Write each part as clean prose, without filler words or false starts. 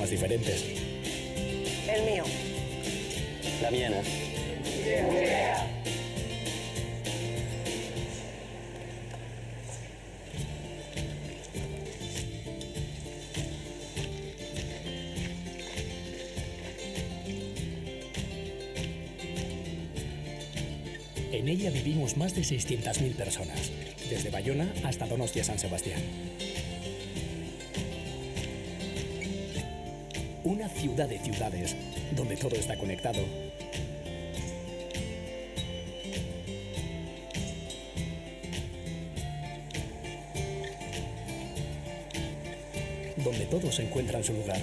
más diferentes. El mío. La mía. En ella vivimos más de 600.000 personas, desde Bayona hasta Donostia San Sebastián. Una ciudad de ciudades, donde todo está conectado. Donde todos encuentran su lugar.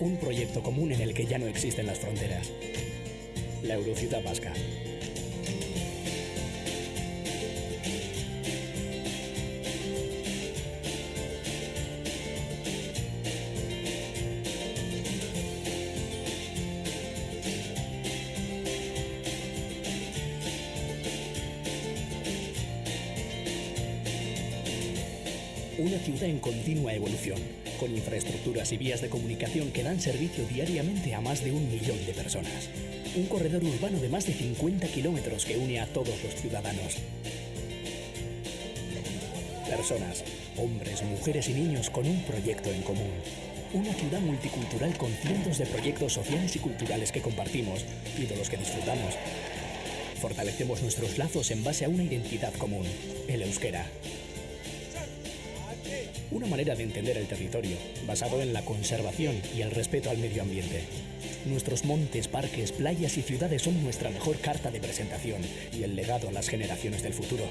Un proyecto común en el que ya no existen las fronteras. La Eurociudad Vasca. Una ciudad en continua evolución, con infraestructuras y vías de comunicación que dan servicio diariamente a más de 1 millón de personas. Un corredor urbano de más de 50 kilómetros que une a todos los ciudadanos. Personas, hombres, mujeres y niños con un proyecto en común. Una ciudad multicultural con cientos de proyectos sociales y culturales que compartimos y de los que disfrutamos. Fortalecemos nuestros lazos en base a una identidad común, el euskera. Una manera de entender el territorio, basado en la conservación y el respeto al medio ambiente. Nuestros montes, parques, playas y ciudades son nuestra mejor carta de presentación y el legado a las generaciones del futuro.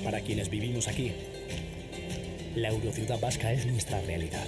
Para quienes vivimos aquí, la Eurociudad Vasca es nuestra realidad.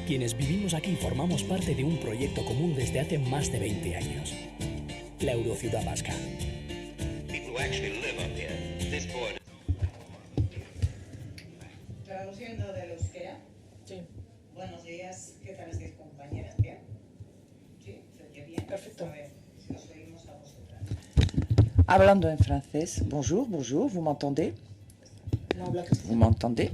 Quienes vivimos aquí formamos parte de un proyecto común desde hace más de 20 años. La Eurociudad Vasca. Traduciendo del euskera. Sí. Buenos días, ¿qué tal estáis, compañeras? ¿Bien? ¿Sí? ¿Se oye bien? Perfecto. A ver, si os oímos a vosotras. Hablando en francés. Bonjour, bonjour, vous m'entendez? No habla Vous castellano. m'entendez?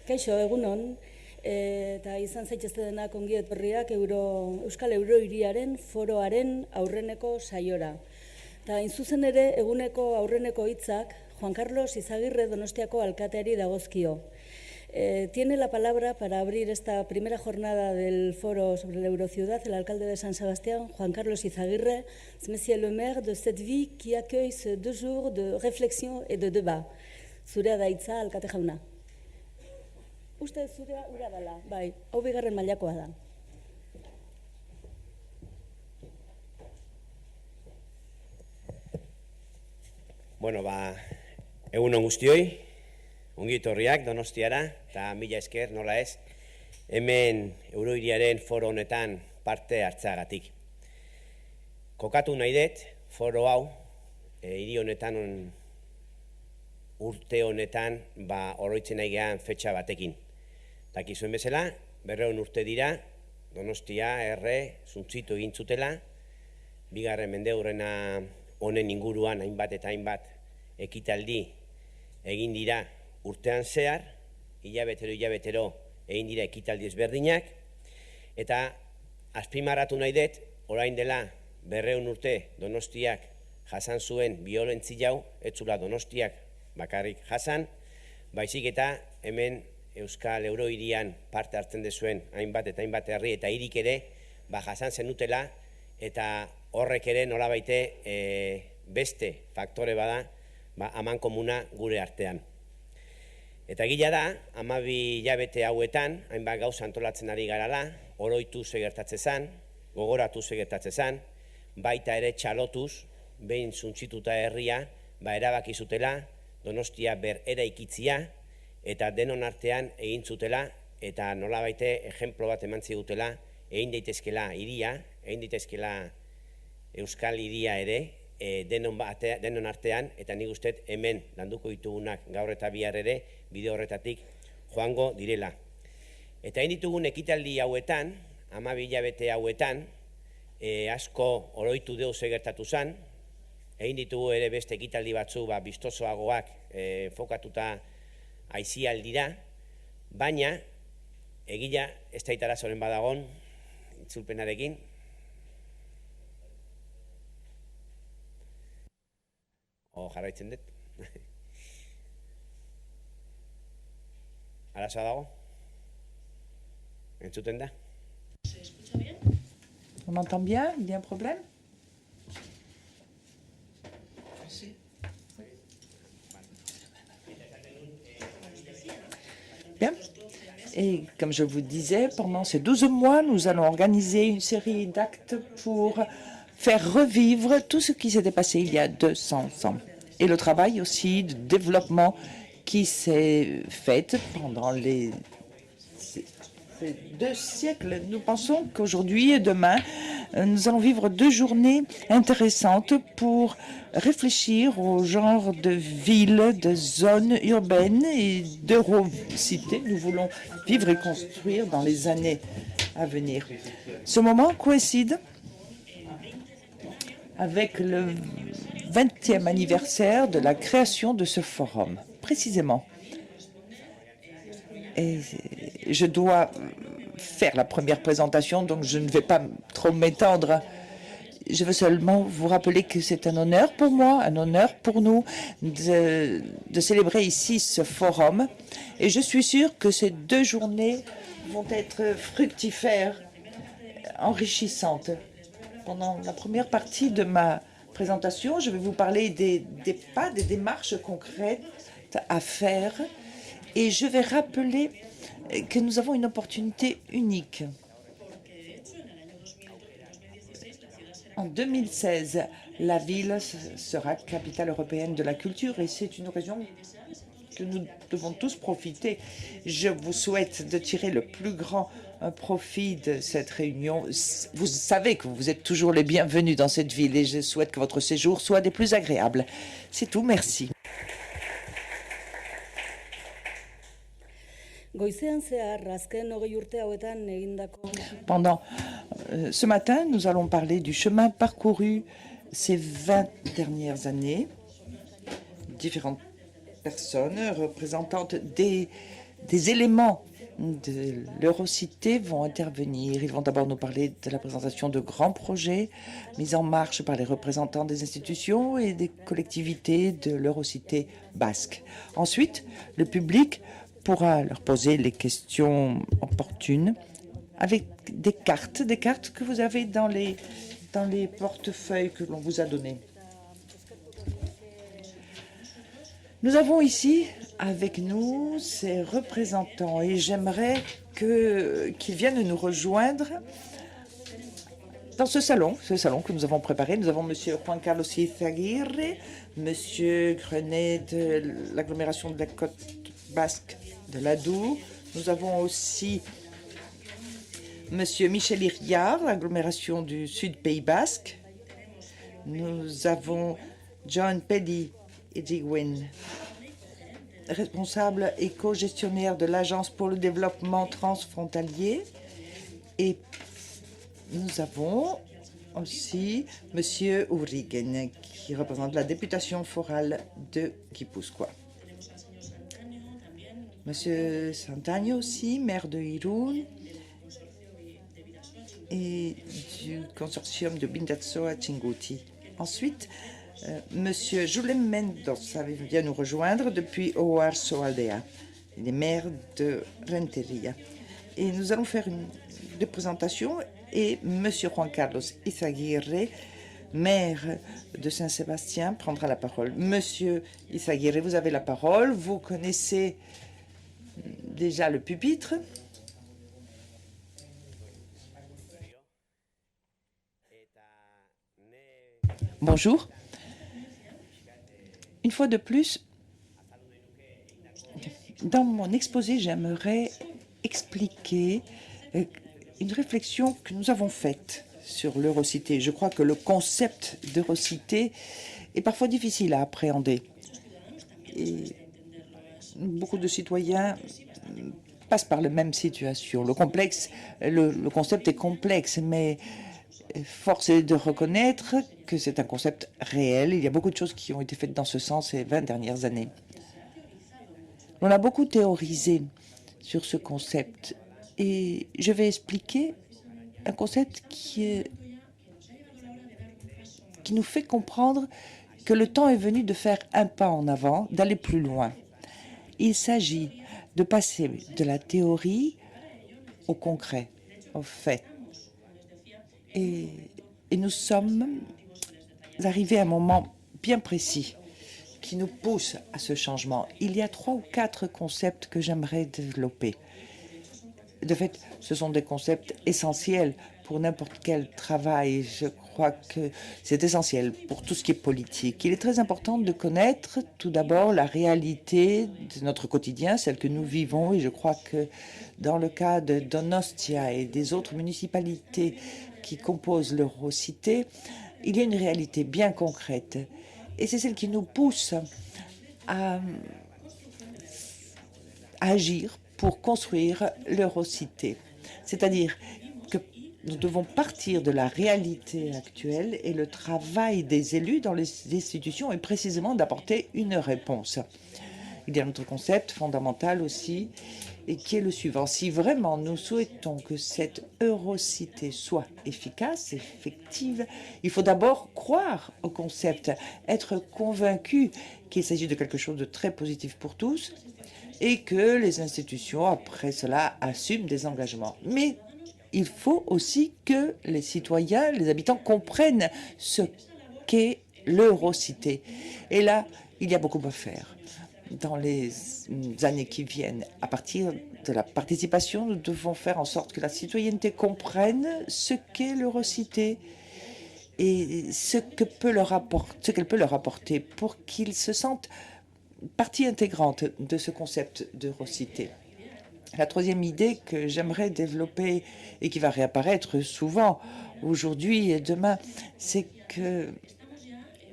Kaixo, egunon, eta izan zaitezte denak ongi etorriak Euskal Eurohiriaren foroaren aurreneko saiora. Eta zuzen ere, eguneko aurreneko hitzak Juan Carlos Izagirre Donostiako alkateari dagozkio. Tiene la palabra para abrir esta primera jornada del foro sobre la Eurociudad el alcalde de San Sebastián, Juan Carlos Izagirre, monsieur le maire de cette ville qui accueille ces 2 jours de réflexion et de débat. Zurea da hitza, alkate jauna. Uste zurea ura dela, bai, hau bigarren mailakoa da. Bueno, egun on guztioi, ongi etorriak Donostiara, eta mila esker, nola ez, hemen Eurohiriaren foro honetan parte hartzeagatik. Kokatu nahi dut, foro hau, hiri honetan, urte honetan, oroitzen nahi gehan fetxa batekin. Dakizuen bezala, 200 urte dira, Donostia, zuntzitu egin zutela, bigarren mendeurrena honen inguruan hainbat eta hainbat ekitaldi egin dira urtean zehar, hilabetero egin dira ekitaldi ezberdinak, eta azpimarratu nahi dut, orain dela 200 urte Donostiak jasan zuen biolentzi hau, ez zula Donostiak bakarrik jasan, baizik eta hemen Euskal Eurohirian parte hartzen dezuen hainbat eta hainbat herri eta hirik ere jasan zenutela, eta horrek ere nolabaite beste faktore bada amankomuna gure artean. Eta gila da, 12 hilabete hauetan, hainbat gauza antolatzen ari garala, oroitu ze gertatzen zen, gogoratu ze gertatzen zen, baita ere txalotuz, behin zuntzituta herria, erabaki zutela, Donostia bereraikitzia, eta denon artean egin zutela, eta nolabaite ejemplo bat eman zigutela, egin daitezkela hiria, egin daitezkela Euskal hiria ere, denon artean, eta nik uste hemen landuko ditugunak gaur eta bihar ere, bide horretatik joango direla. Eta egin ditugun ekitaldi hauetan, 12 hilabete hauetan, asko oroitu deuz egertatu zen, egin ditugu ere beste ekitaldi batzu bistosoagoak fokatuta aizialdira, baina egila ez daitara zoren badagon, itzulpenarekin. Jarraitzen dut. Arazoa dago? Entzuten da? On m'entend bien? Il y a un problème? Bien. Et comme je vous disais, pendant ces 12 mois, nous allons organiser une série d'actes pour faire revivre tout ce qui s'était passé il y a 200 ans. Et le travail aussi de développement qui s'est fait pendant ces 2 siècles. Nous pensons qu'aujourd'hui et demain, nous allons vivre 2 journées intéressantes pour réfléchir au genre de villes, de zones urbaines et d'eurocités. Nous voulons vivre et construire dans les années à venir. Ce moment coïncide avec le 20e anniversaire de la création de ce forum, précisément. Et je dois faire la première présentation, donc je ne vais pas trop m'étendre. Je veux seulement vous rappeler que c'est un honneur pour moi, un honneur pour nous de célébrer ici ce forum. Et je suis sûre que ces 2 journées vont être fructifères, enrichissantes. Pendant la première partie de ma présentation, je vais vous parler des pas, des démarches concrètes à faire. Et je vais rappeler que nous avons une opportunité unique. En 2016, la ville sera capitale européenne de la culture et c'est une occasion que nous devons tous profiter. Je vous souhaite de tirer le plus grand profit de cette réunion. Vous savez que vous êtes toujours les bienvenus dans cette ville et je souhaite que votre séjour soit des plus agréables. C'est tout, merci. Pendant ce matin, nous allons parler du chemin parcouru ces 20 dernières années. Différentes personnes représentantes des des éléments de l'Eurocité vont intervenir. Ils vont d'abord nous parler de la présentation de grands projets mis en marche par les représentants des institutions et des collectivités de l'Eurocité basque. Ensuite, le public pourra leur poser les questions opportunes avec des cartes que vous avez dans les portefeuilles que l'on vous a donnés. Nous avons ici avec nous ces représentants et j'aimerais qu'ils viennent nous rejoindre dans ce salon que nous avons préparé. Nous avons M. Juan Carlos Izaguirre, M. Grenet de l'agglomération de la côte basque de l'Adour. Nous avons aussi M. Michel Iriard, l'agglomération du Sud Pays Basque. Nous avons John Peddy Edwin, responsable et co-gestionnaire de l'Agence pour le développement transfrontalier. Et nous avons aussi M. Urigen, qui représente la députation forale de Guipúzcoa. M. Santagno aussi, maire de Irún, et du consortium de Bindazzoa Chinguti. Ensuite, Monsieur Julem Mendoza vient nous rejoindre depuis Oarso Aldea. Il est maire de Renteria. Et nous allons faire des présentations et Monsieur Juan Carlos Izaguirre, maire de Saint-Sébastien, prendra la parole. Monsieur Izaguirre, vous avez la parole. Vous connaissez déjà le pupitre. Bonjour. Une fois de plus, dans mon exposé, j'aimerais expliquer une réflexion que nous avons faite sur l'Eurocité. Je crois que le concept d'Eurocité est parfois difficile à appréhender. Et beaucoup de citoyens passent par la même situation. Le concept est complexe, mais force est de reconnaître que c'est un concept réel. Il y a beaucoup de choses qui ont été faites dans ce sens ces 20 dernières années. On a beaucoup théorisé sur ce concept et je vais expliquer un concept qui nous fait comprendre que le temps est venu de faire un pas en avant, d'aller plus loin. Il s'agit de passer de la théorie au concret, au fait. Et nous sommes arrivés à un moment bien précis qui nous pousse à ce changement. Il y a 3 ou 4 concepts que j'aimerais développer. De fait, ce sont des concepts essentiels pour n'importe quel travail. Je crois que c'est essentiel pour tout ce qui est politique. Il est très important de connaître tout d'abord la réalité de notre quotidien, celle que nous vivons. Et je crois que dans le cas de Donostia et des autres municipalités qui composent l'Eurocité, il y a une réalité bien concrète. Et c'est celle qui nous pousse à agir pour construire l'Eurocité. C'est-à-dire que nous devons partir de la réalité actuelle et le travail des élus dans les institutions est précisément d'apporter une réponse. Il y a un autre concept fondamental aussi, et qui est le suivant. Si vraiment nous souhaitons que cette Eurocité soit efficace, effective, il faut d'abord croire au concept, être convaincu qu'il s'agit de quelque chose de très positif pour tous et que les institutions, après cela, assument des engagements. Mais il faut aussi que les citoyens, les habitants comprennent ce qu'est l'Eurocité. Et là, il y a beaucoup à faire. Dans les années qui viennent, à partir de la participation, nous devons faire en sorte que la citoyenneté comprenne ce qu'est l'Eurocité et ce qu'elle peut leur apporter pour qu'ils se sentent partie intégrante de ce concept d'Eurocité. La troisième idée que j'aimerais développer et qui va réapparaître souvent aujourd'hui et demain, c'est que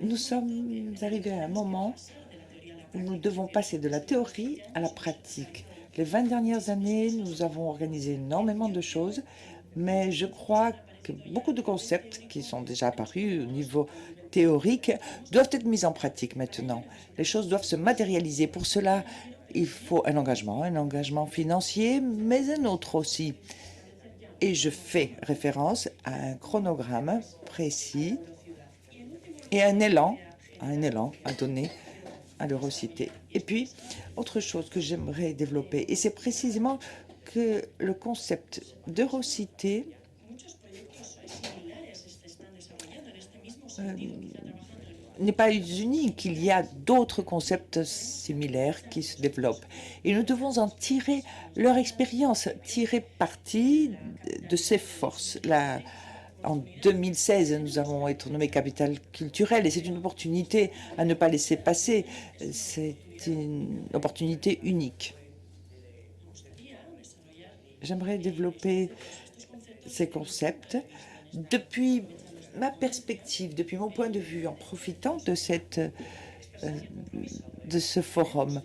nous sommes arrivés à un moment où nous devons passer de la théorie à la pratique. Les 20 dernières années, nous avons organisé énormément de choses, mais je crois que beaucoup de concepts qui sont déjà apparus au niveau théorique doivent être mis en pratique maintenant. Les choses doivent se matérialiser. Pour cela, il faut un engagement financier, mais un autre aussi. Et je fais référence à un chronogramme précis et un élan à donner à l'Eurocité. Et puis, autre chose que j'aimerais développer, et c'est précisément que le concept d'Eurocité n'est pas unique. Il y a d'autres concepts similaires qui se développent. Et nous devons en tirer leur expérience, tirer parti de ces forces. Là, en 2016, nous allons être nommés capitale culturelle et c'est une opportunité à ne pas laisser passer. C'est une opportunité unique. J'aimerais développer ces concepts depuis ma perspective, depuis mon point de vue, en profitant de ce forum.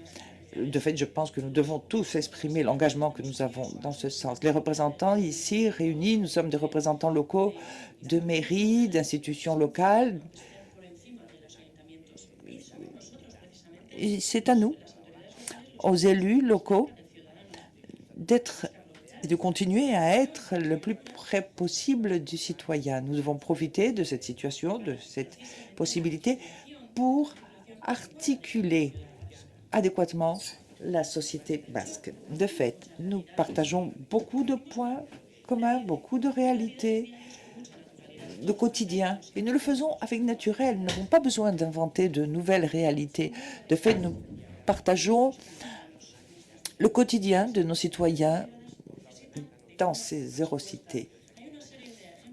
De fait, je pense que nous devons tous exprimer l'engagement que nous avons dans ce sens. Les représentants ici réunis, nous sommes des représentants locaux de mairies, d'institutions locales. Et c'est à nous, aux élus locaux, d'être et de continuer à être le plus près possible du citoyen. Nous devons profiter de cette situation, de cette possibilité pour articuler adéquatement la société basque. De fait, nous partageons beaucoup de points communs, beaucoup de réalités, de quotidien, et nous le faisons avec naturel. Nous n'avons pas besoin d'inventer de nouvelles réalités. De fait, nous partageons le quotidien de nos citoyens dans ces Eurocités.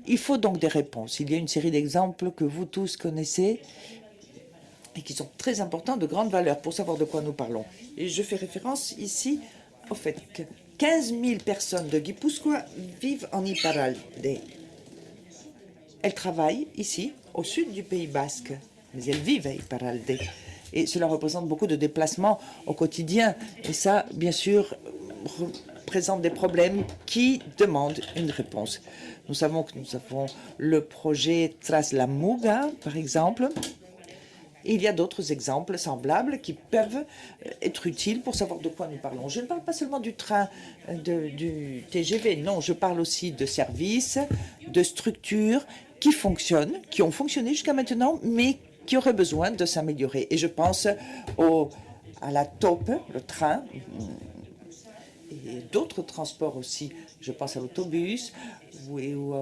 Il faut donc des réponses. Il y a une série d'exemples que vous tous connaissez et qui sont très importants, de grande valeur pour savoir de quoi nous parlons. Et je fais référence ici au fait que 15 000 personnes de Guipúzcoa vivent en Iparralde. Elles travaillent ici, au sud du Pays basque, mais elles vivent à Iparralde. Et cela représente beaucoup de déplacements au quotidien. Et ça, bien sûr, présente des problèmes qui demandent une réponse. Nous savons que nous avons le projet Traslamuga, par exemple. Et il y a d'autres exemples semblables qui peuvent être utiles pour savoir de quoi nous parlons. Je ne parle pas seulement du train, du TGV, non, je parle aussi de services, de structures qui fonctionnent, qui ont fonctionné jusqu'à maintenant, mais qui auraient besoin de s'améliorer. Et je pense à la taupe, le train, et d'autres transports aussi. Je pense à l'autobus ou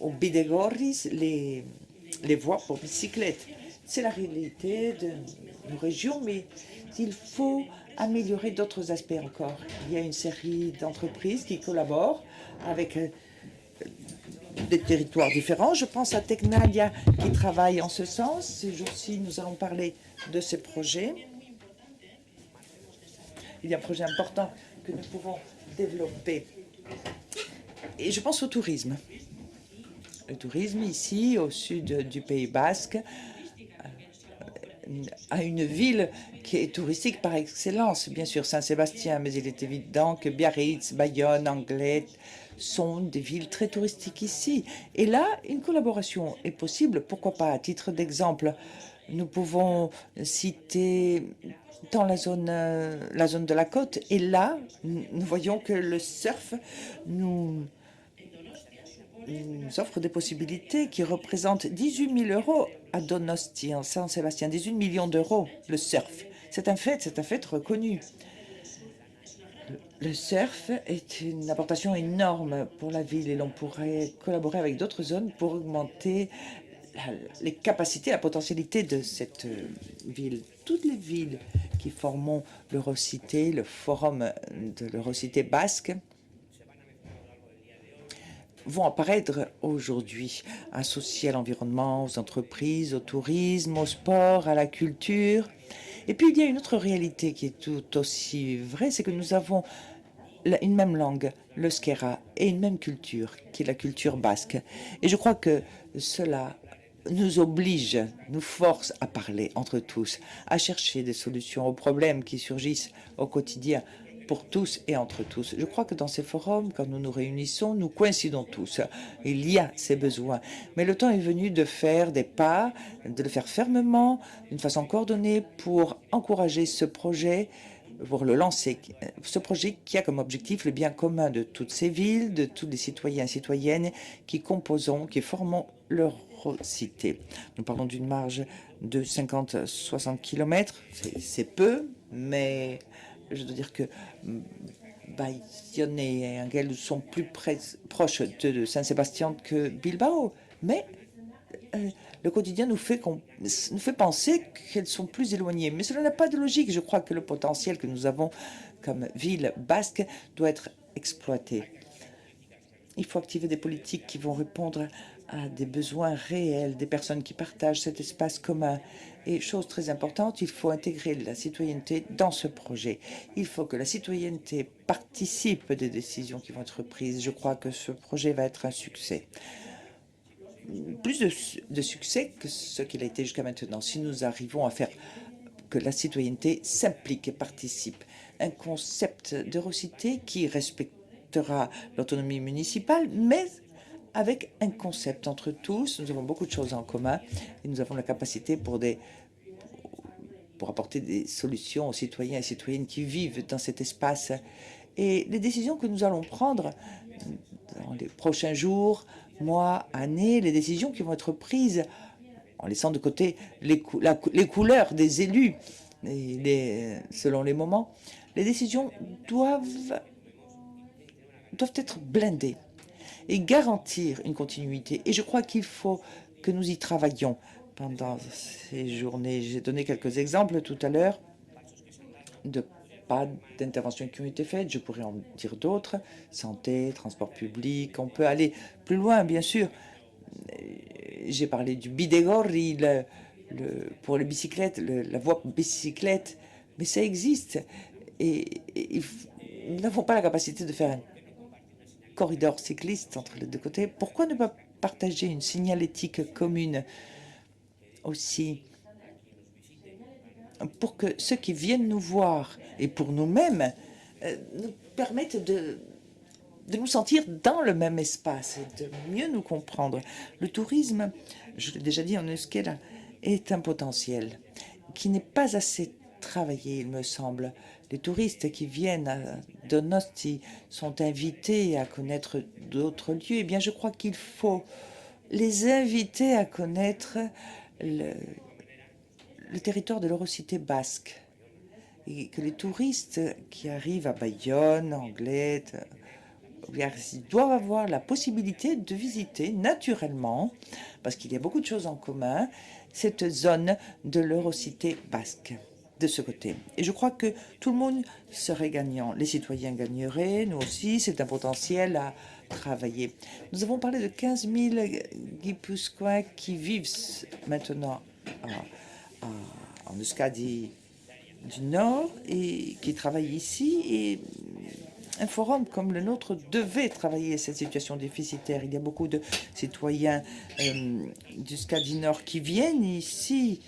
au bidegorris, les voies pour bicyclettes. C'est la réalité de nos régions, mais il faut améliorer d'autres aspects encore. Il y a une série d'entreprises qui collaborent avec des territoires différents. Je pense à Tecnalia qui travaille en ce sens. Ces jours-ci, nous allons parler de ces projets. Il y a un projet important que nous pouvons développer. Et je pense au tourisme. Le tourisme ici, au sud du Pays basque, a une ville qui est touristique par excellence. Bien sûr, Saint-Sébastien, mais il est évident que Biarritz, Bayonne, Anglet sont des villes très touristiques ici. Et là, une collaboration est possible. Pourquoi pas? À titre d'exemple, nous pouvons citer dans la zone de la côte. Et là, nous voyons que le surf nous offre des possibilités qui représentent 18 000 € à Donosti, en Saint-Sébastien, 18 millions d'euros, le surf. C'est un fait reconnu. Le surf est une apportation énorme pour la ville et l'on pourrait collaborer avec d'autres zones pour augmenter les capacités, la potentialité de cette ville. Toutes les villes qui forment l'Eurocité, le forum de l'Eurocité basque, vont apparaître aujourd'hui, associés à l'environnement, aux entreprises, au tourisme, au sport, à la culture. Et puis il y a une autre réalité qui est tout aussi vraie, c'est que nous avons une même langue, l'euskera, et une même culture, qui est la culture basque. Et je crois que cela nous oblige, nous force à parler entre tous, à chercher des solutions aux problèmes qui surgissent au quotidien pour tous et entre tous. Je crois que dans ces forums, quand nous nous réunissons, nous coïncidons tous. Il y a ces besoins. Mais le temps est venu de faire des pas, de le faire fermement, d'une façon coordonnée pour encourager ce projet, pour le lancer. Ce projet qui a comme objectif le bien commun de toutes ces villes, de tous les citoyens et citoyennes qui formons l'Eurocité. Nous parlons d'une marge de 50-60 km. C'est peu, mais je dois dire que Bayonne et Angel sont plus proches de Saint-Sébastien que Bilbao. Mais le quotidien nous fait penser qu'elles sont plus éloignées. Mais cela n'a pas de logique. Je crois que le potentiel que nous avons comme ville basque doit être exploité. Il faut activer des politiques qui vont répondre à des besoins réels, des personnes qui partagent cet espace commun. Et chose très importante, il faut intégrer la citoyenneté dans ce projet. Il faut que la citoyenneté participe des décisions qui vont être prises. Je crois que ce projet va être un succès. Plus de succès que ce qu'il a été jusqu'à maintenant, si nous arrivons à faire que la citoyenneté s'implique et participe. Un concept d'Eurocité qui respectera l'autonomie municipale, mais avec un concept entre tous. Nous avons beaucoup de choses en commun et nous avons la capacité pour apporter des solutions aux citoyens et citoyennes qui vivent dans cet espace. Et les décisions que nous allons prendre dans les prochains jours, mois, années, les décisions qui vont être prises en laissant de côté les couleurs des élus selon les moments, les décisions doivent être blindées et garantir une continuité. Et je crois qu'il faut que nous y travaillions pendant ces journées. J'ai donné quelques exemples tout à l'heure de pas d'interventions qui ont été faites. Je pourrais en dire d'autres. Santé, transport public. On peut aller plus loin, bien sûr. J'ai parlé du Bidegorri, pour les bicyclettes, la voie bicyclette. Mais ça existe. Et nous n'avons pas la capacité de faire un corridor cycliste entre les deux côtés. Pourquoi ne pas partager une signalétique commune aussi pour que ceux qui viennent nous voir et pour nous-mêmes nous permettent de nous sentir dans le même espace et de mieux nous comprendre. Le tourisme, je l'ai déjà dit en Euskera, est un potentiel qui n'est pas assez travaillé, il me semble. Les touristes qui viennent à Donosti sont invités à connaître d'autres lieux. Eh bien, je crois qu'il faut les inviter à connaître le territoire de l'Eurocité basque. Et que les touristes qui arrivent à Bayonne, Anglet, doivent avoir la possibilité de visiter naturellement, parce qu'il y a beaucoup de choses en commun, cette zone de l'Eurocité basque. De ce côté. Et je crois que tout le monde serait gagnant. Les citoyens gagneraient, nous aussi, c'est un potentiel à travailler. Nous avons parlé de 15 000 Guipuscois qui vivent maintenant en Euskadi du Nord et qui travaillent ici. Et un forum comme le nôtre devait travailler cette situation déficitaire. Il y a beaucoup de citoyens d'Euskadi Nord qui viennent ici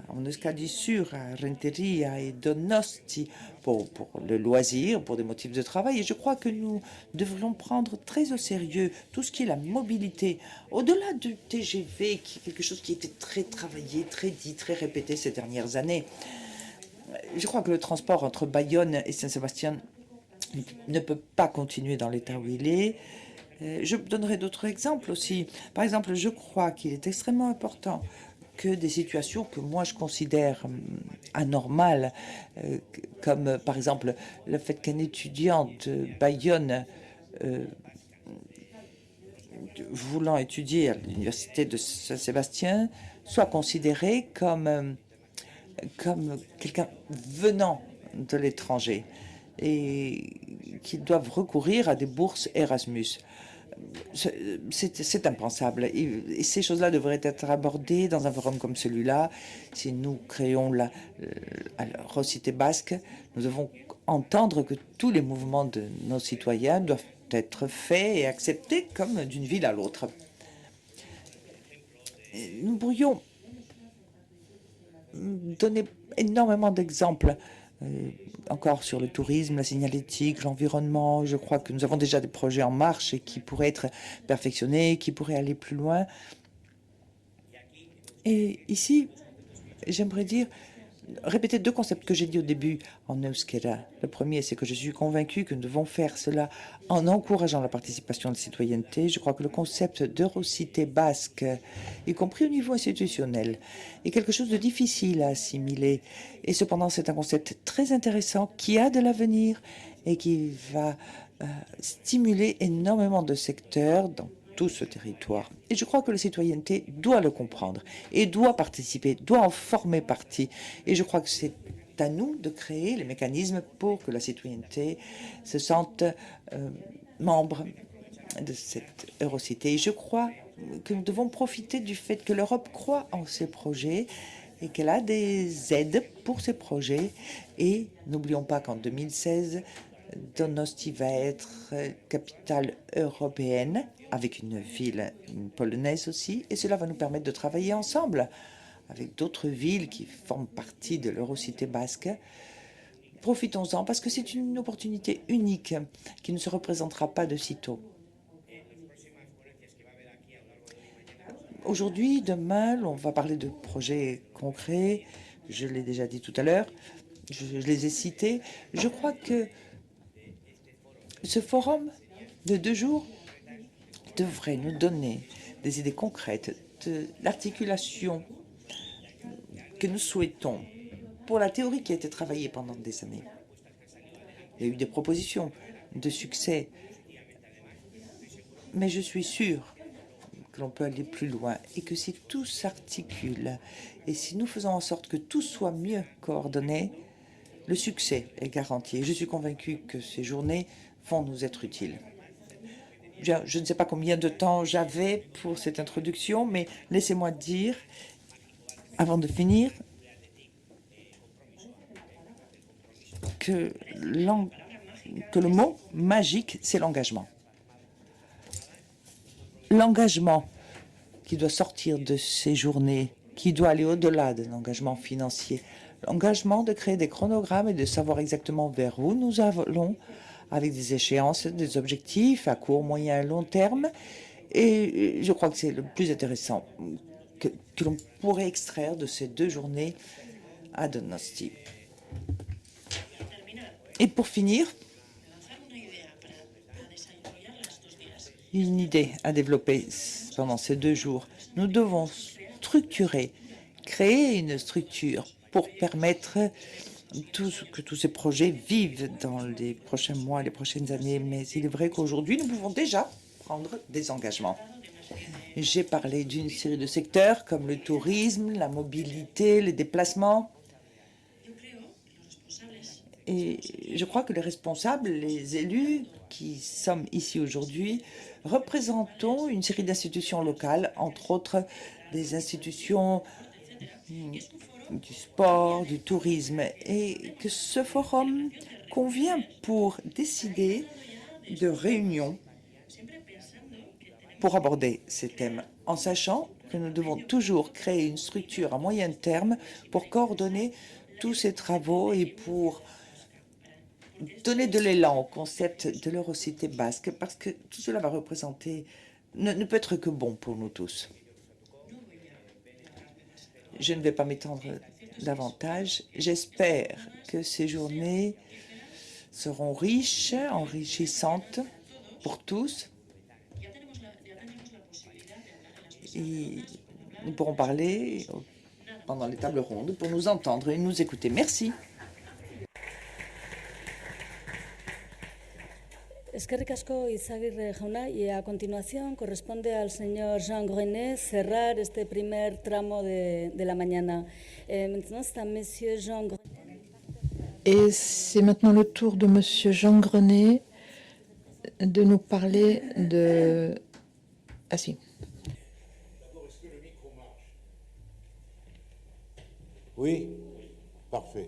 en Euskadi Sur, à Renteria et Donosti pour le loisir, pour des motifs de travail. Et je crois que nous devrions prendre très au sérieux tout ce qui est la mobilité, au-delà du TGV, qui est quelque chose qui a été très travaillé, très dit, très répété ces dernières années. Je crois que le transport entre Bayonne et Saint-Sébastien ne peut pas continuer dans l'état où il est. Je donnerai d'autres exemples aussi. Par exemple, je crois qu'il est extrêmement important que des situations que moi je considère anormales, comme par exemple le fait qu'un étudiant de Bayonne voulant étudier à l'université de Saint-Sébastien soit considéré comme quelqu'un venant de l'étranger et qu'ils doivent recourir à des bourses Erasmus. C'est impensable. Et ces choses-là devraient être abordées dans un forum comme celui-là. Si nous créons la Eurocité basque, nous devons entendre que tous les mouvements de nos citoyens doivent être faits et acceptés comme d'une ville à l'autre. Nous pourrions donner énormément d'exemples encore sur le tourisme, la signalétique, l'environnement. Je crois que nous avons déjà des projets en marche et qui pourraient être perfectionnés, qui pourraient aller plus loin. Et ici, j'aimerais répéter deux concepts que j'ai dit au début en euskera. Le premier, c'est que je suis convaincu que nous devons faire cela en encourageant la participation de la citoyenneté. Je crois que le concept d'Eurocité basque, y compris au niveau institutionnel, est quelque chose de difficile à assimiler. Et cependant, c'est un concept très intéressant qui a de l'avenir et qui va stimuler énormément de secteurs dans tout ce territoire. Et je crois que la citoyenneté doit le comprendre et doit participer, doit en former partie. Et je crois que c'est à nous de créer les mécanismes pour que la citoyenneté se sente membre de cette Eurocité. Et je crois que nous devons profiter du fait que l'Europe croit en ces projets et qu'elle a des aides pour ces projets. Et n'oublions pas qu'en 2016, Donosti va être capitale européenne, avec une ville polonaise aussi, et cela va nous permettre de travailler ensemble avec d'autres villes qui forment partie de l'Eurocité basque. Profitons-en parce que c'est une opportunité unique qui ne se représentera pas de sitôt. Aujourd'hui, demain, on va parler de projets concrets. Je l'ai déjà dit tout à l'heure, je les ai cités. Je crois que ce forum de 2 jours devrait nous donner des idées concrètes de l'articulation que nous souhaitons pour la théorie qui a été travaillée pendant des années. Il y a eu des propositions de succès, mais je suis sûr que l'on peut aller plus loin et que si tout s'articule et si nous faisons en sorte que tout soit mieux coordonné, le succès est garanti. Et je suis convaincu que ces journées vont nous être utiles. Je ne sais pas combien de temps j'avais pour cette introduction, mais laissez-moi dire, avant de finir, que le mot magique, c'est l'engagement. L'engagement qui doit sortir de ces journées, qui doit aller au-delà de l'engagement financier. L'engagement de créer des chronogrammes et de savoir exactement vers où nous allons, avec des échéances, des objectifs à court, moyen et long terme. Et je crois que c'est le plus intéressant que l'on pourrait extraire de ces 2 journées à Donosti. Et pour finir, une idée à développer pendant ces 2 jours. Nous devons créer une structure pour permettre que tous ces projets vivent dans les prochains mois, les prochaines années. Mais il est vrai qu'aujourd'hui, nous pouvons déjà prendre des engagements. J'ai parlé d'une série de secteurs comme le tourisme, la mobilité, les déplacements. Et je crois que les responsables, les élus qui sommes ici aujourd'hui, représentons une série d'institutions locales, entre autres des institutions du sport, du tourisme, et que ce forum convient pour décider de réunions pour aborder ces thèmes, en sachant que nous devons toujours créer une structure à moyen terme pour coordonner tous ces travaux et pour donner de l'élan au concept de l'Eurocité basque, parce que tout cela va représenter, ne peut être que bon pour nous tous. Je ne vais pas m'étendre davantage. J'espère que ces journées seront riches, enrichissantes pour tous. Et nous pourrons parler pendant les tables rondes pour nous entendre et nous écouter. Merci. Eskerrik asko Izagirre jauna, y a continuación corresponde al señor Jean Grenet cerrar este primer tramo de la mañana. Maintenant, c'est à monsieur Jean Grenet. Et c'est maintenant le tour de monsieur Jean Grenet de nous parler de... Ah si. Oui, parfait.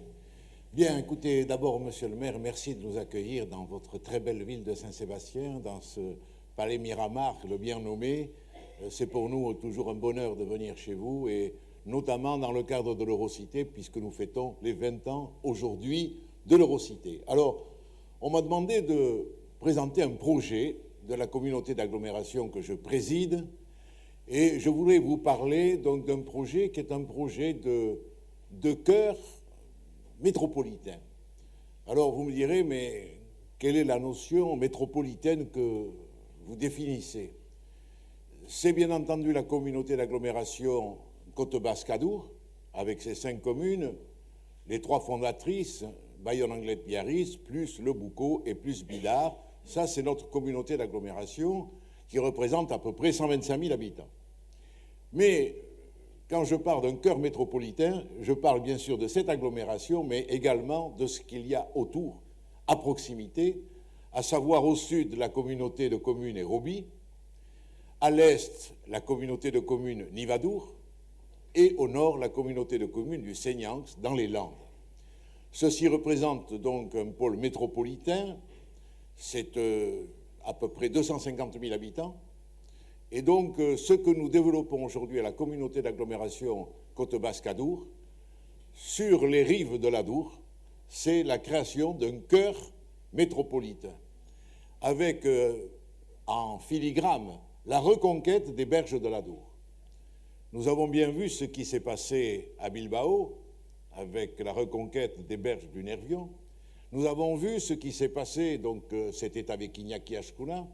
Bien, écoutez, d'abord, monsieur le maire, merci de nous accueillir dans votre très belle ville de Saint-Sébastien, dans ce palais Miramar, le bien nommé. C'est pour nous toujours un bonheur de venir chez vous, et notamment dans le cadre de l'Eurocité, puisque nous fêtons les 20 ans aujourd'hui de l'Eurocité. Alors, on m'a demandé de présenter un projet de la communauté d'agglomération que je préside, et je voulais vous parler donc d'un projet qui est un projet de cœur métropolitain. Alors vous me direz, mais quelle est la notion métropolitaine que vous définissez? C'est bien entendu la communauté d'agglomération Côte Basque-Adour, avec ses 5 communes, les 3 fondatrices, Bayonne-Anglet-Biarritz, plus Le Boucau et plus Bidart. Ça, c'est notre communauté d'agglomération qui représente à peu près 125 000 habitants. Mais quand je parle d'un cœur métropolitain, je parle bien sûr de cette agglomération, mais également de ce qu'il y a autour, à proximité, à savoir au sud la communauté de communes Roby, à l'est la communauté de communes Nivadour, et au nord la communauté de communes du Seignanx dans les Landes. Ceci représente donc un pôle métropolitain, c'est à peu près 250 000 habitants, et donc ce que nous développons aujourd'hui à la communauté d'agglomération Côte Basque-Adour, sur les rives de l'Adour, c'est la création d'un cœur métropolitain, avec en filigrane la reconquête des berges de l'Adour. Nous avons bien vu ce qui s'est passé à Bilbao, avec la reconquête des berges du Nervion. Nous avons vu ce qui s'est passé, donc c'était avec Iñaki Azkuna,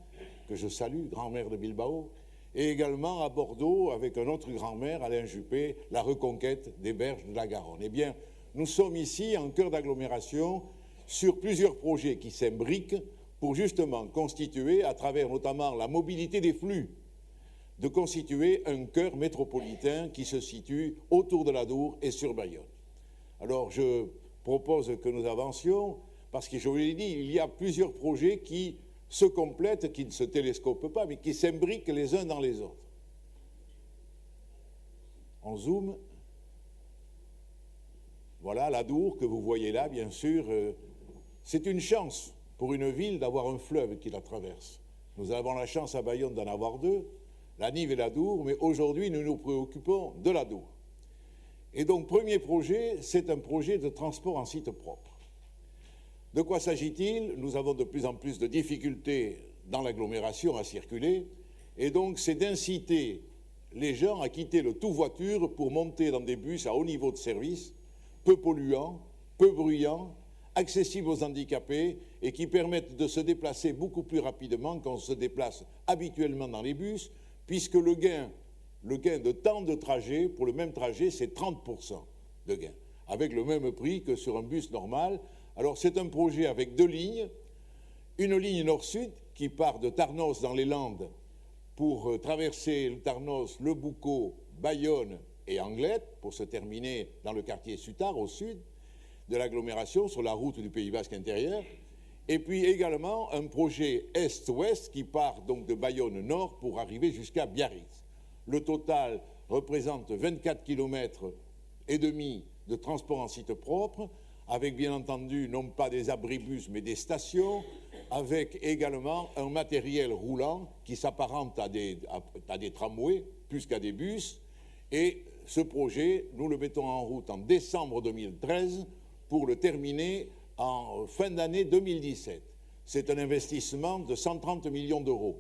que je salue, grand-maire de Bilbao, et également à Bordeaux, avec un autre grand-maire, Alain Juppé, la reconquête des berges de la Garonne. Eh bien, nous sommes ici en cœur d'agglomération sur plusieurs projets qui s'imbriquent pour justement constituer, à travers notamment la mobilité des flux, de constituer un cœur métropolitain qui se situe autour de l'Adour et sur Bayonne. Alors, je propose que nous avancions, parce que je vous l'ai dit, il y a plusieurs projets qui se complètent, qui ne se télescopent pas, mais qui s'imbriquent les uns dans les autres. On zoome. Voilà l'Adour que vous voyez là, bien sûr. C'est une chance pour une ville d'avoir un fleuve qui la traverse. Nous avons la chance à Bayonne d'en avoir 2, la Nive et l'Adour, mais aujourd'hui nous nous préoccupons de l'Adour. Et donc, premier projet, c'est un projet de transport en site propre. De quoi s'agit-il? Nous avons de plus en plus de difficultés dans l'agglomération à circuler, et donc c'est d'inciter les gens à quitter le tout-voiture pour monter dans des bus à haut niveau de service, peu polluants, peu bruyants, accessibles aux handicapés et qui permettent de se déplacer beaucoup plus rapidement qu'on se déplace habituellement dans les bus, puisque le gain de temps de trajet, pour le même trajet, c'est 30% de gain, avec le même prix que sur un bus normal. Alors c'est un projet avec 2 lignes, une ligne nord-sud qui part de Tarnos dans les Landes pour traverser le Tarnos, le Boucau, Bayonne et Anglet, pour se terminer dans le quartier Sutard, au sud de l'agglomération, sur la route du Pays Basque intérieur, et puis également un projet est-ouest qui part donc de Bayonne nord pour arriver jusqu'à Biarritz. Le total représente 24 km et demi de transport en site propre, avec bien entendu non pas des abribus mais des stations, avec également un matériel roulant qui s'apparente à des tramways plus qu'à des bus. Et ce projet, nous le mettons en route en décembre 2013 pour le terminer en fin d'année 2017. C'est un investissement de 130 millions d'euros.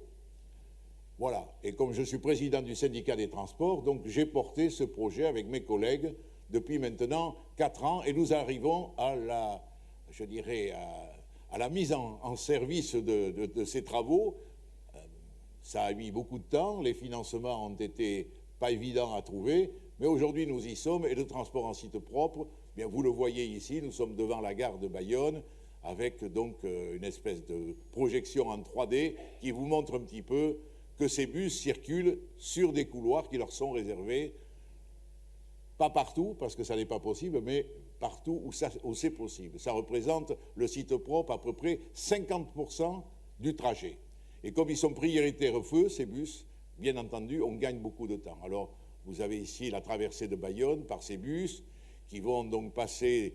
Voilà, et comme je suis président du syndicat des transports, donc j'ai porté ce projet avec mes collègues depuis maintenant 4 ans, et nous arrivons à la, je dirais, à la mise en service de ces travaux. Ça a mis beaucoup de temps, les financements ont été pas évidents à trouver, mais aujourd'hui nous y sommes, et le transport en site propre, bien vous le voyez ici, nous sommes devant la gare de Bayonne, avec donc une espèce de projection en 3D qui vous montre un petit peu que ces bus circulent sur des couloirs qui leur sont réservés, pas partout, parce que ça n'est pas possible, mais partout où c'est possible. Ça représente le site propre à peu près 50% du trajet. Et comme ils sont prioritaires au feu, ces bus, bien entendu, on gagne beaucoup de temps. Alors, vous avez ici la traversée de Bayonne par ces bus qui vont donc passer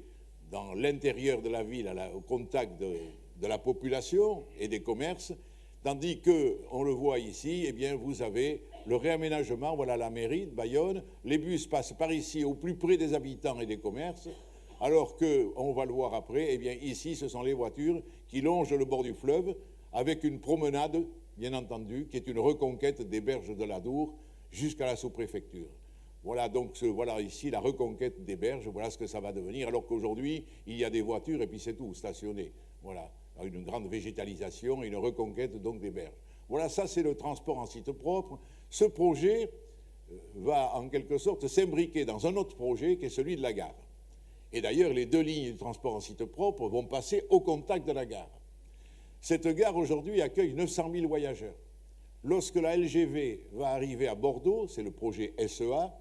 dans l'intérieur de la ville au contact de la population et des commerces, tandis que, on le voit ici, eh bien, vous avez le réaménagement, voilà la mairie de Bayonne, les bus passent par ici au plus près des habitants et des commerces, Alors que, on va le voir après, eh bien ici, ce sont les voitures qui longent le bord du fleuve avec une promenade, bien entendu, qui est une reconquête des berges de l'Adour jusqu'à la sous-préfecture. Voilà donc voilà ici la reconquête des berges, voilà ce que ça va devenir, alors qu'aujourd'hui, il y a des voitures et puis c'est tout, stationnées. Voilà, une grande végétalisation et une reconquête donc des berges. Voilà, ça c'est le transport en site propre. Ce projet va en quelque sorte s'imbriquer dans un autre projet qui est celui de la gare. Et d'ailleurs, les deux lignes de transport en site propre vont passer au contact de la gare. Cette gare aujourd'hui accueille 900 000 voyageurs. Lorsque la LGV va arriver à Bordeaux, c'est le projet SEA,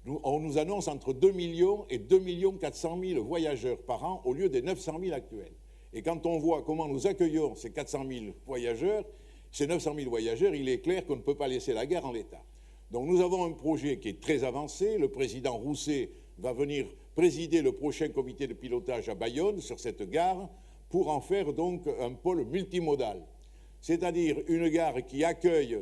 on nous annonce entre 2 millions et 2 400 000 voyageurs par an au lieu des 900 000 actuels. Et quand on voit comment nous accueillons ces 400 000 voyageurs, ces 900 000 voyageurs, il est clair qu'on ne peut pas laisser la gare en l'état. Donc nous avons un projet qui est très avancé. Le président Rousset va venir présider le prochain comité de pilotage à Bayonne sur cette gare pour en faire donc un pôle multimodal. C'est-à-dire une gare qui accueille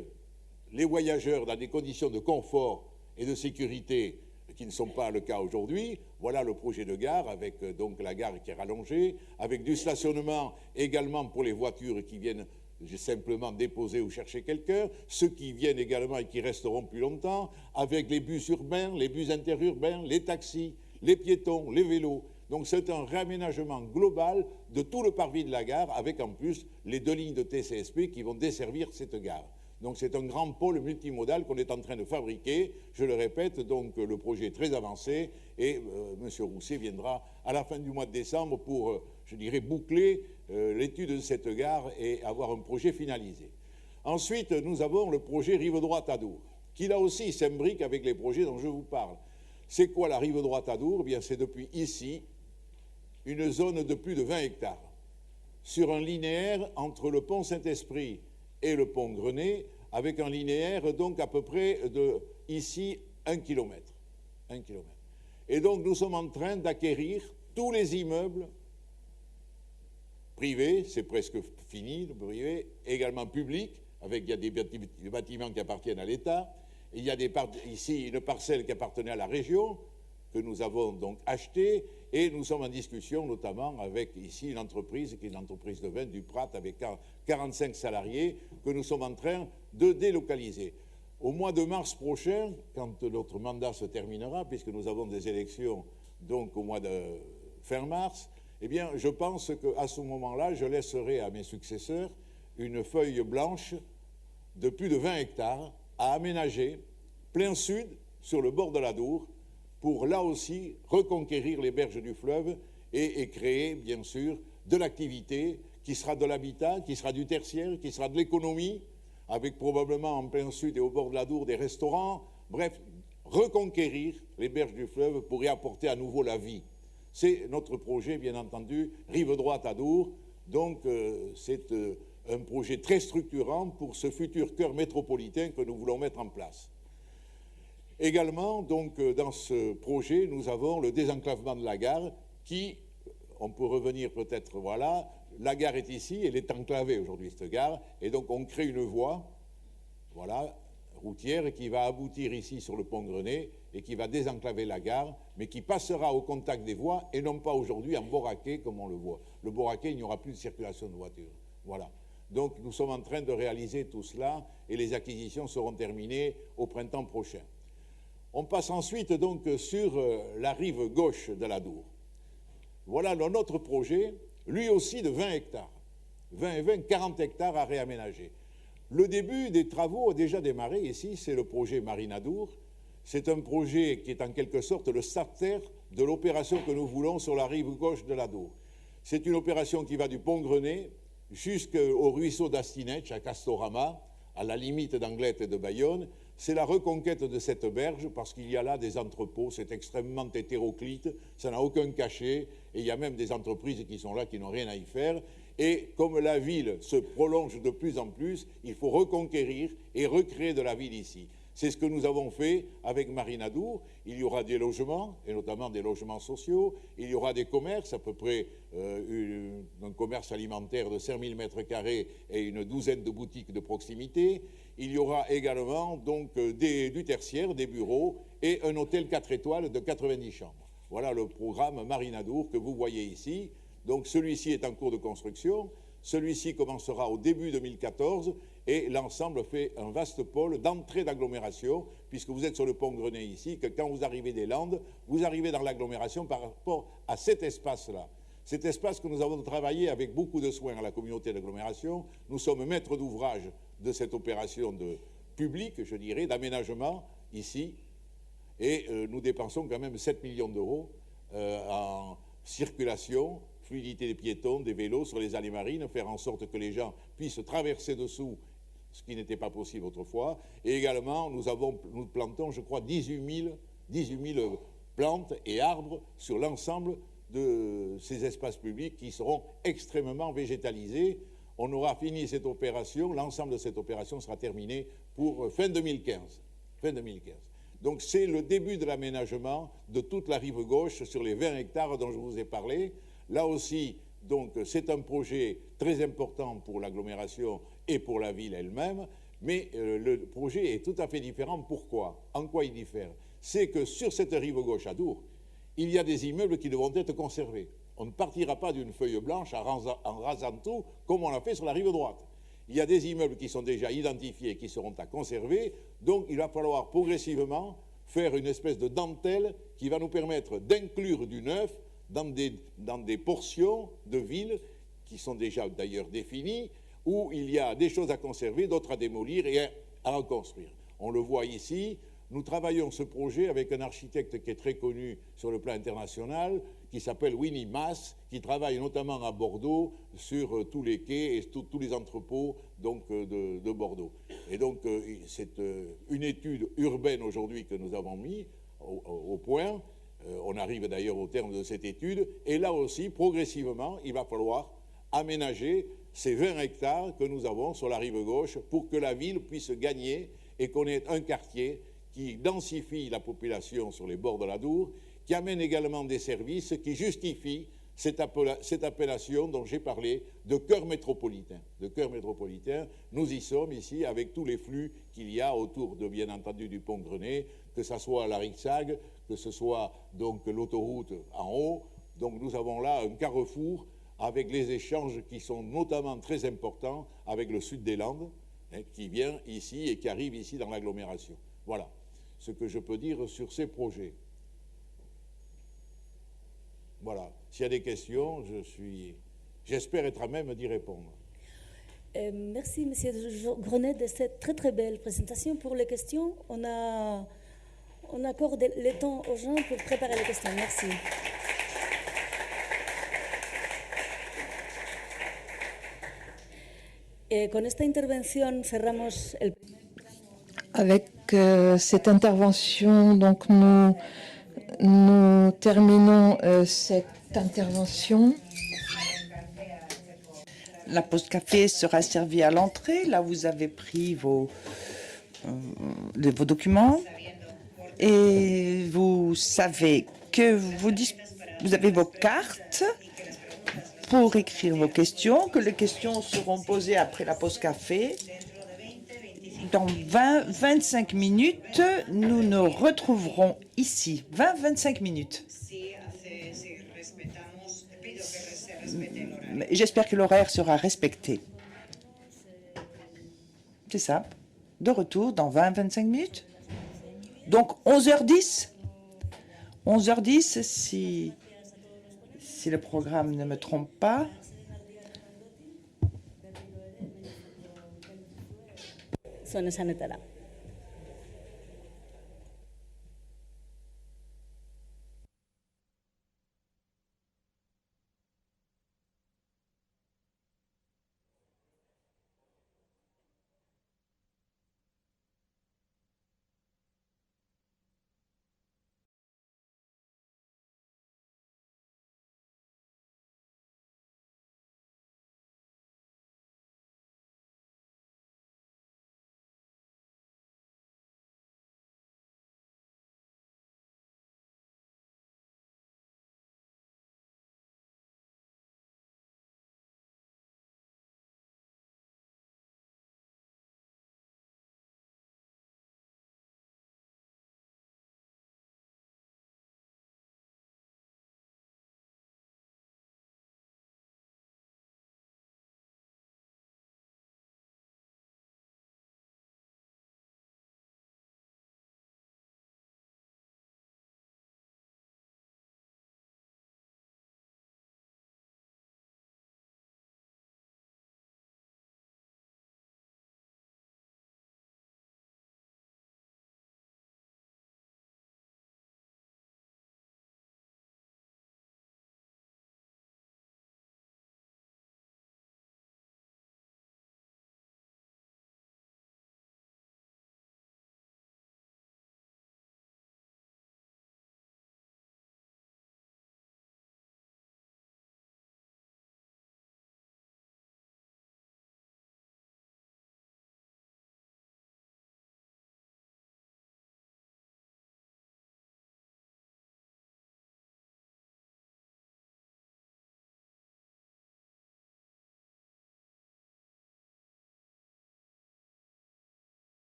les voyageurs dans des conditions de confort et de sécurité qui ne sont pas le cas aujourd'hui. Voilà le projet de gare avec donc la gare qui est rallongée, avec du stationnement également pour les voitures qui viennent simplement déposer ou chercher quelqu'un, ceux qui viennent également et qui resteront plus longtemps, avec les bus urbains, les bus interurbains, les taxis, les piétons, les vélos. Donc c'est un réaménagement global de tout le parvis de la gare, avec en plus les deux lignes de TCSP qui vont desservir cette gare. Donc c'est un grand pôle multimodal qu'on est en train de fabriquer. Je le répète, donc le projet est très avancé et M. Rousset viendra à la fin du mois de décembre pour, je dirais, boucler l'étude de cette gare et avoir un projet finalisé. Ensuite, nous avons le projet Rive Droite Adour, qui là aussi s'imbrique avec les projets dont je vous parle. C'est quoi la Rive Droite Adour? Eh bien, c'est depuis ici une zone de plus de 20 hectares, sur un linéaire entre le pont Saint-Esprit et le pont Grenet, avec un linéaire donc à peu près de ici 1 kilomètre. 1 kilomètre. Et donc nous sommes en train d'acquérir tous les immeubles privés, c'est presque fini, le privé, également public, avec il y a des bâtiments qui appartiennent à l'État. Il y a ici une parcelle qui appartenait à la région, que nous avons donc achetée, et nous sommes en discussion notamment avec ici une entreprise qui est une entreprise de vin du Prat avec 45 salariés que nous sommes en train de délocaliser. Au mois de mars prochain, quand notre mandat se terminera, puisque nous avons des élections donc au mois de fin mars, eh bien je pense qu'à ce moment-là, je laisserai à mes successeurs une feuille blanche de plus de 20 hectares à aménager plein sud sur le bord de l'Adour, pour là aussi reconquérir les berges du fleuve et créer, bien sûr, de l'activité qui sera de l'habitat, qui sera du tertiaire, qui sera de l'économie, avec probablement en plein sud et au bord de l'Adour des restaurants. Bref, reconquérir les berges du fleuve pour y apporter à nouveau la vie. C'est notre projet, bien entendu, Rive Droite Adour. Donc, c'est un projet très structurant pour ce futur cœur métropolitain que nous voulons mettre en place. Également, donc, dans ce projet, nous avons le désenclavement de la gare qui, on peut revenir peut-être, voilà, la gare est ici, elle est enclavée aujourd'hui, cette gare, et donc on crée une voie, voilà, routière, qui va aboutir ici sur le pont Grenet et qui va désenclaver la gare, mais qui passera au contact des voies et non pas aujourd'hui en boraquet comme on le voit. Le boraquet, il n'y aura plus de circulation de voitures. Voilà. Donc nous sommes en train de réaliser tout cela et les acquisitions seront terminées au printemps prochain. On passe ensuite donc sur la rive gauche de l'Adour. Voilà notre projet, lui aussi de 20 hectares. 40 hectares à réaménager. Le début des travaux a déjà démarré ici, c'est le projet Marine Adour. C'est un projet qui est en quelque sorte le starter de l'opération que nous voulons sur la rive gauche de l'Adour. C'est une opération qui va du pont Grenet jusqu'au ruisseau d'Astinetch à Castorama, à la limite d'Anglet et de Bayonne. C'est la reconquête de cette berge parce qu'il y a là des entrepôts, c'est extrêmement hétéroclite, ça n'a aucun cachet et il y a même des entreprises qui sont là qui n'ont rien à y faire. Et comme la ville se prolonge de plus en plus, il faut reconquérir et recréer de la ville ici. C'est ce que nous avons fait avec Marine Adour. Il y aura des logements, et notamment des logements sociaux. Il y aura des commerces, à peu près un commerce alimentaire de 5000 m² et une douzaine de boutiques de proximité. Il y aura également donc du tertiaire, des bureaux et un hôtel 4 étoiles de 90 chambres. Voilà le programme Marine-Adour que vous voyez ici. Donc celui-ci est en cours de construction. Celui-ci commencera au début 2014 et l'ensemble fait un vaste pôle d'entrée d'agglomération, puisque vous êtes sur le pont Grenet ici, que quand vous arrivez des Landes, vous arrivez dans l'agglomération par rapport à cet espace-là. Cet espace que nous avons travaillé avec beaucoup de soin à la communauté d'agglomération. Nous sommes maîtres d'ouvrage de cette opération publique, je dirais, d'aménagement ici. Et nous dépensons quand même 7 millions d'euros en circulation, fluidité des piétons, des vélos sur les allées marines, faire en sorte que les gens puissent traverser dessous, ce qui n'était pas possible autrefois. Et également, nous plantons, je crois, 18 000 plantes et arbres sur l'ensemble de ces espaces publics qui seront extrêmement végétalisés. On aura fini cette opération, l'ensemble de cette opération sera terminé pour fin 2015. Fin 2015. Donc c'est le début de l'aménagement de toute la rive gauche sur les 20 hectares dont je vous ai parlé. Là aussi, donc, c'est un projet très important pour l'agglomération et pour la ville elle-même, mais le projet est tout à fait différent. Pourquoi? En quoi il diffère? C'est que sur cette rive gauche à Dour, il y a des immeubles qui devront être conservés. On ne partira pas d'une feuille blanche en rasant tout comme on l'a fait sur la rive droite. Il y a des immeubles qui sont déjà identifiés et qui seront à conserver, donc il va falloir progressivement faire une espèce de dentelle qui va nous permettre d'inclure du neuf dans des portions de villes qui sont déjà d'ailleurs définies, où il y a des choses à conserver, d'autres à démolir et à reconstruire. On le voit ici, nous travaillons ce projet avec un architecte qui est très connu sur le plan international, qui s'appelle Winnie Maas, qui travaille notamment à Bordeaux sur tous les quais et tous les entrepôts donc, de Bordeaux. Et donc c'est une étude urbaine aujourd'hui que nous avons mis au point. On arrive d'ailleurs au terme de cette étude. Et là aussi, progressivement, il va falloir aménager ces 20 hectares que nous avons sur la rive gauche pour que la ville puisse gagner et qu'on ait un quartier qui densifie la population sur les bords de la Dour, qui amène également des services qui justifient cette appellation dont j'ai parlé de cœur métropolitain. De cœur métropolitain, nous y sommes ici avec tous les flux qu'il y a autour de, bien entendu, du pont Grenet, que ce soit la Rixag, que ce soit donc l'autoroute en haut. Donc nous avons là un carrefour avec les échanges qui sont notamment très importants avec le sud des Landes, qui vient ici et qui arrive ici dans l'agglomération. Voilà ce que je peux dire sur ces projets. Voilà. S'il y a des questions, j'espère être à même d'y répondre. Merci, Monsieur Grenet, de cette très très belle présentation. Pour les questions, on accorde le temps aux gens pour préparer les questions. Merci. Con esta intervención cerramos el... Avec cette intervention, donc nous terminons cette intervention. La pause café sera servie à l'entrée. Là, vous avez pris vos documents et vous savez que vous avez vos cartes pour écrire vos questions, que les questions seront posées après la pause café. Dans 20-25 minutes, nous nous retrouverons ici. 20-25 minutes. J'espère que l'horaire sera respecté. C'est ça. De retour dans 20-25 minutes. Donc 11h10. 11h10, si le programme ne me trompe pas. Zuen esanetara.